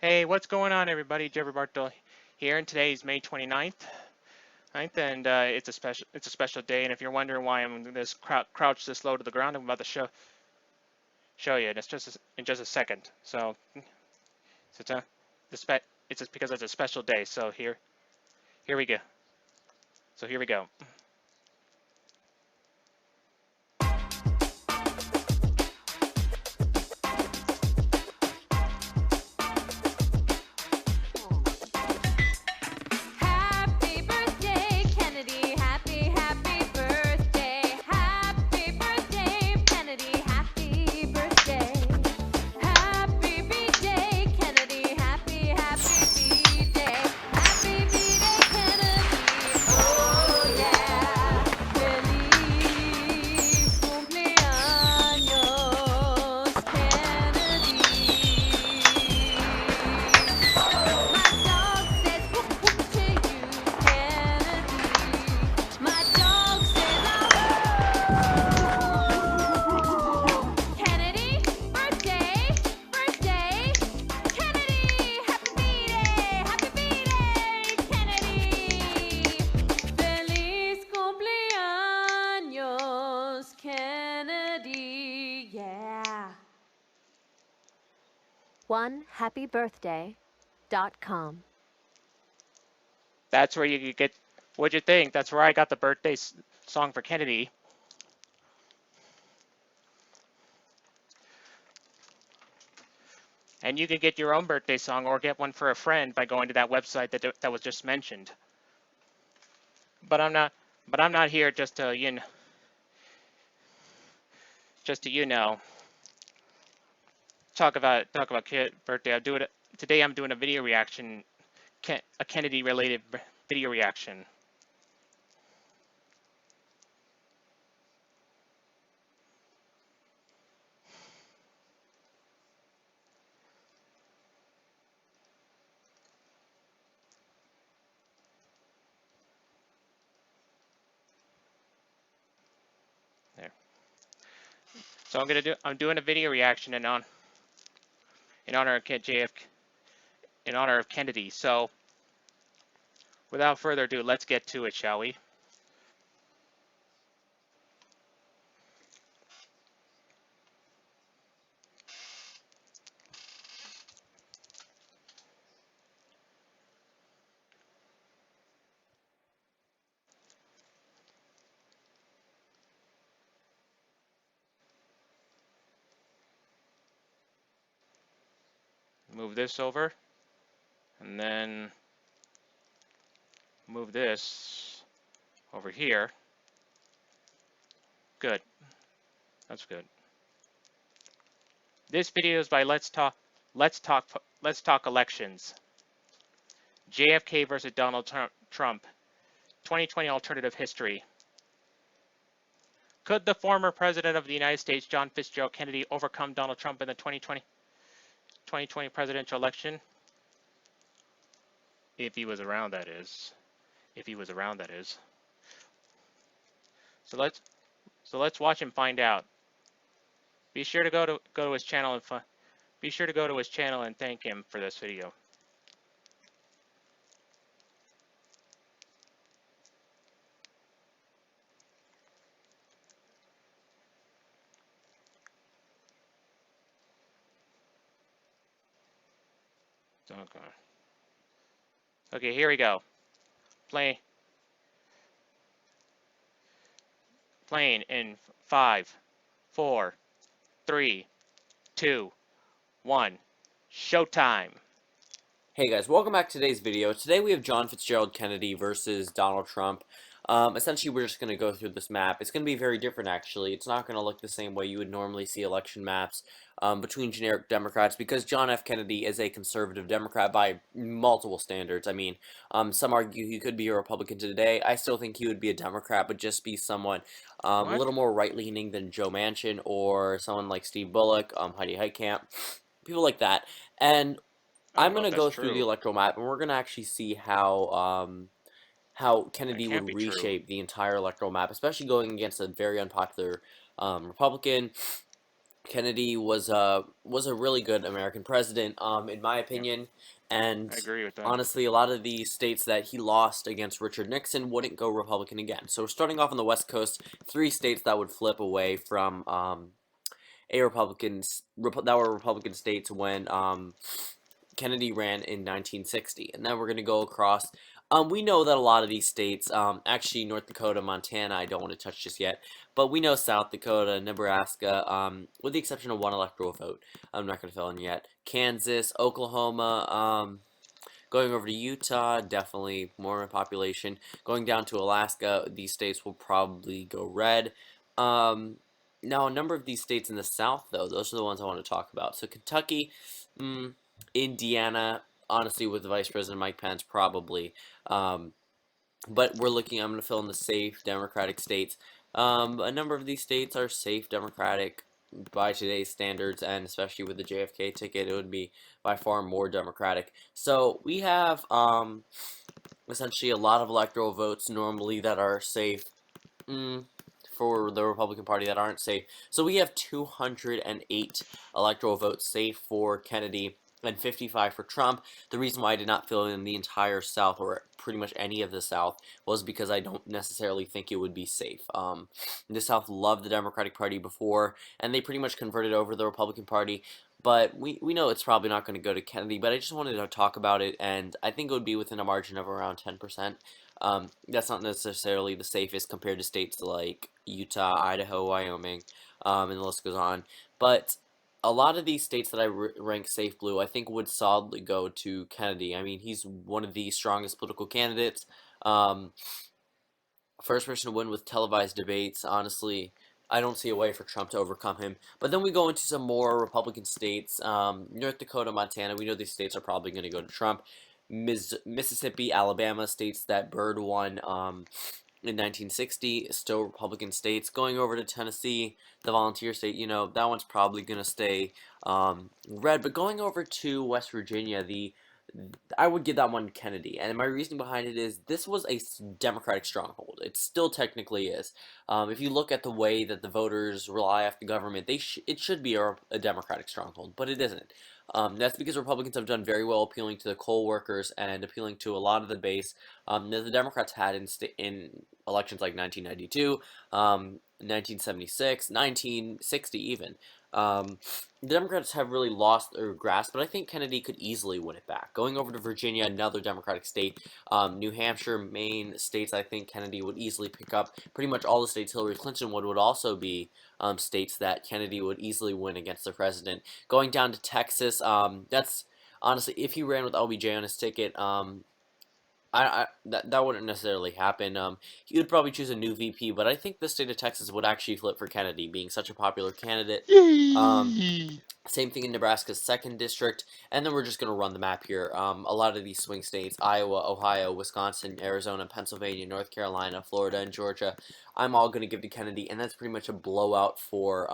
Hey, what's going on, everybody? Jeffrey Bartle here, and today is May 29th, and it's a special day. And if you're wondering why I'm this crouched this low to the ground, I'm about to show you. And in just a second. So it's a the spe it's just because it's a special day. So here we go. So here we go. Happy birthday, Kennedy. Happy, happy birthday. Happy birthday, Kennedy. Happy birthday. Happy birthday, Kennedy. Happy, happy birthday. Happy birthday, Kennedy. Oh, yeah. Feliz cumpleaños, Kennedy. My dog says whoop whoop to you, Kennedy. My dog says Kennedy, birthday, Kennedy, happy birthday, Kennedy. Feliz cumpleaños, Kennedy, yeah. OneHappyBirthday.com. That's where you could get. What'd you think? That's where I got the birthday song for Kennedy. And you can get your own birthday song or get one for a friend by going to that website that was just mentioned. But I'm not. But I'm not here just to talk about kid birthday. I do it today. I'm doing a video reaction, a Kennedy related video reaction. There. So I'm doing a video reaction in honor of JFK, in honor of Kennedy. So without further ado, let's get to it, shall we? Move this over, and then move this over here. Good. That's good. This video is by Let's Talk Elections. JFK versus Donald Trump. 2020 alternative history. Could the former president of the United States, John Fitzgerald Kennedy, overcome Donald Trump in the 2020 presidential election? If he was around, that is. If he was around, that is. So let's watch him find out. Be sure to go to his channel and be sure to go to his channel and thank him for this video. Okay, here we go. Playing in 5, 4, 3, 2, 1. Showtime. Hey guys, welcome back to today's video. Today we have John Fitzgerald Kennedy versus Donald Trump. Essentially, we're just going to go through this map. It's going to be very different, actually. It's not going to look the same way you would normally see election maps between generic Democrats, because John F. Kennedy is a conservative Democrat by multiple standards. I mean, some argue he could be a Republican today. I still think he would be a Democrat, but just be someone a little more right-leaning than Joe Manchin or someone like Steve Bullock, Heidi Heitkamp, people like that. And I'm going to go through the electoral map, and we're going to actually see how Kennedy would reshape the entire electoral map, especially going against a very unpopular Republican Kennedy was a really good American president, in my Yeah, opinion, and I agree with that. honestly, a lot of the states that he lost against Richard Nixon wouldn't go Republican again. So starting off on the West Coast, three states that would flip away from that were Republican states when Kennedy ran in 1960, and then we're gonna go across. We know that a lot of these states, actually North Dakota, Montana, I don't want to touch just yet, but we know South Dakota, Nebraska, with the exception of one electoral vote, I'm not gonna fill in yet. Kansas, Oklahoma, going over to Utah, definitely more population. Going down to Alaska, these states will probably go red. Um, Now, a number of these states in the South, though, those are the ones I want to talk about. So Kentucky, mm, Indiana, honestly, with Vice President Mike Pence, probably. Um, but we're looking, I'm going to fill in the safe Democratic states. A number of these states are safe Democratic by today's standards, and especially with the JFK ticket, it would be by far more Democratic. So we have essentially a lot of electoral votes normally that are safe. Mm, for the Republican Party that aren't safe. So we have 208 electoral votes safe for Kennedy and 55 for Trump. The reason why I did not fill in the entire South or pretty much any of the South was because I don't necessarily think it would be safe. The South loved the Democratic Party before, and they pretty much converted over the Republican Party. But we know it's probably not going to go to Kennedy, but I just wanted to talk about it, and I think it would be within a margin of around 10%. That's not necessarily the safest compared to states like Utah, Idaho, Wyoming, and the list goes on. But a lot of these states that I rank safe blue, I think would solidly go to Kennedy. I mean, he's one of the strongest political candidates. Um, First person to win with televised debates. Honestly, I don't see a way for Trump to overcome him. But then we go into some more Republican states. North Dakota, Montana. We know these states are probably going to go to Trump. Mississippi, Alabama, states that Byrd won in 1960, still Republican states. Going over to Tennessee, the volunteer state, that one's probably going to stay red. But going over to West Virginia, I would give that one Kennedy, and my reasoning behind it is this was a Democratic stronghold. It still technically is. If you look at the way that the voters rely off the government, it should be a Democratic stronghold, but it isn't. That's because Republicans have done very well appealing to the coal workers and appealing to a lot of the base that the Democrats had in elections like 1992, 1976, 1960 even. The Democrats have really lost their grasp, but I think Kennedy could easily win it back. Going over to Virginia, another Democratic state, New Hampshire, Maine, states I think Kennedy would easily pick up. Pretty much all the states Hillary Clinton would also be states that Kennedy would easily win against the president. Going down to Texas, that's honestly, if he ran with LBJ on his ticket, that wouldn't necessarily happen. He would probably choose a new VP, but I think the state of Texas would actually flip for Kennedy, being such a popular candidate. Um, Yay! Same thing in Nebraska's second district, and then we're just going to run the map here. A lot of these swing states, Iowa, Ohio, Wisconsin, Arizona, Pennsylvania, North Carolina, Florida, and Georgia, I'm all going to give to Kennedy, and that's pretty much a blowout for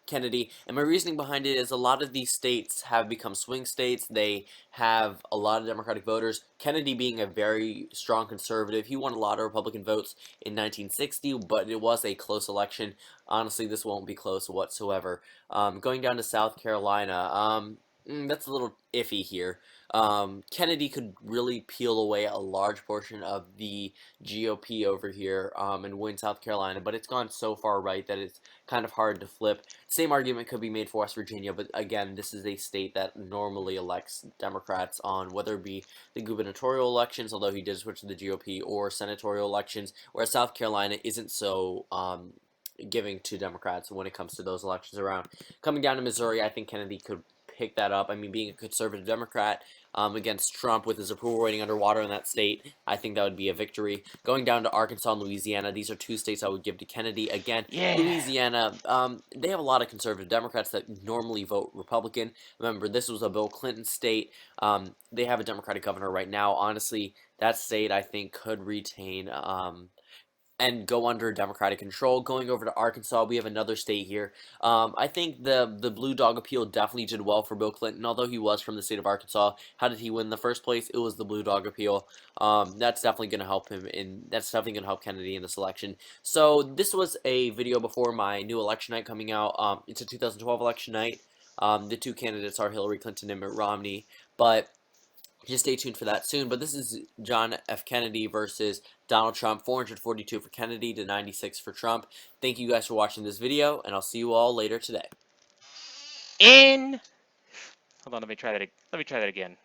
Kennedy. And my reasoning behind it is a lot of these states have become swing states. They have a lot of Democratic voters. Kennedy being a very strong conservative, he won a lot of Republican votes in 1960, but it was a close election. Honestly, this won't be close whatsoever. Going down to South Carolina, that's a little iffy here. Kennedy could really peel away a large portion of the GOP over here and win South Carolina, but it's gone so far right that it's kind of hard to flip. Same argument could be made for West Virginia, but again, this is a state that normally elects Democrats on whether it be the gubernatorial elections, although he did switch to the GOP, or senatorial elections, whereas South Carolina isn't so giving to Democrats when it comes to those elections around. Coming down to Missouri, I think Kennedy could pick that up. I mean, being a conservative Democrat against Trump with his approval rating underwater in that state, I think that would be a victory. Going down to Arkansas and Louisiana, these are two states I would give to Kennedy. Again, Yeah. Louisiana, they have a lot of conservative Democrats that normally vote Republican. Remember, this was a Bill Clinton state. They have a Democratic governor right now. Honestly, that state I think could retain and go under Democratic control. Going over to Arkansas, we have another state here. I think the Blue Dog Appeal definitely did well for Bill Clinton, although he was from the state of Arkansas. How did he win in the first place? It was the Blue Dog Appeal. That's definitely going to help him in. That's definitely going to help Kennedy in this election. So this was a video before my new election night coming out. It's a 2012 election night. The two candidates are Hillary Clinton and Mitt Romney, but just stay tuned for that soon. But this is John F. Kennedy versus Donald Trump. 442 for Kennedy to 96 for Trump. Thank you guys for watching this video, and I'll see you all later today. In hold on, let me try that again.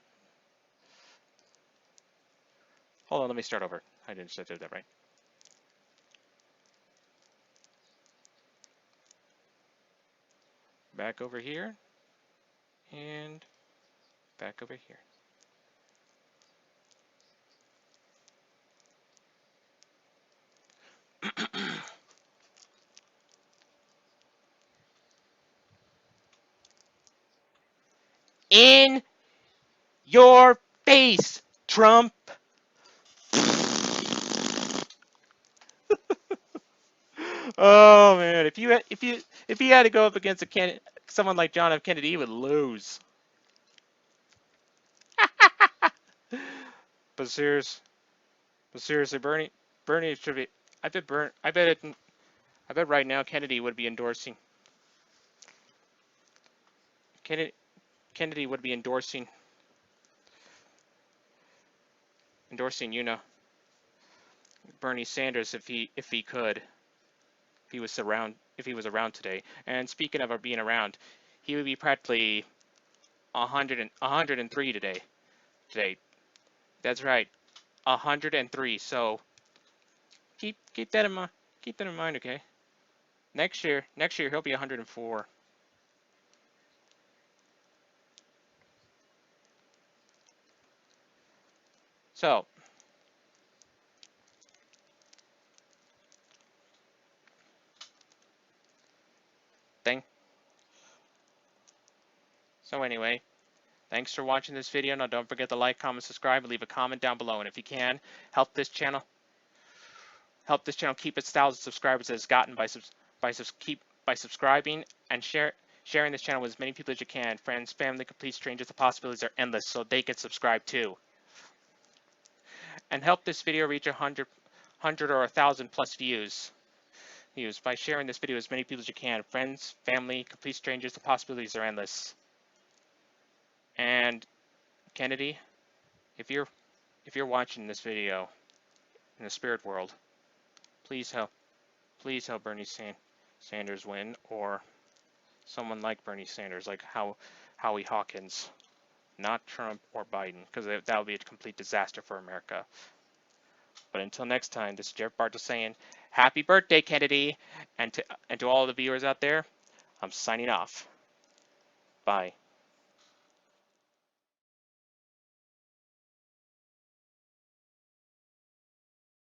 Hold on, let me start over. I didn't say that right. Back over here and back over here. In your face, Trump. Oh man, if you had to go up against someone like John F. Kennedy, he would lose. But serious, but seriously, Bernie should be. I bet right now Kennedy would be endorsing. Kennedy, Kennedy would be endorsing, Bernie Sanders if he could, if he was around today. And speaking of being around, he would be practically 103 today. That's right, 103. So keep that in mind. Keep that in mind, okay? Next year he'll be 104. So thank. So anyway, thanks for watching this video. Now don't forget to like, comment, subscribe, and leave a comment down below. And if you can, help this channel keep its thousands of subscribers as it's gotten by subscribing and sharing this channel with as many people as you can. Friends, family, complete strangers. The possibilities are endless, so they can subscribe too. And help this video reach 100 or 1,000 plus views by sharing this video with as many people as you can. Friends, family, complete strangers. The possibilities are endless. And Kennedy, if you're watching this video in the spirit world, please help Bernie Sanders win, or someone like Bernie Sanders, like Howie Hawkins, not Trump or Biden, because that would be a complete disaster for America. But until next time, this is Jeff Bartos saying, happy birthday, Kennedy, and to all the viewers out there, I'm signing off. Bye.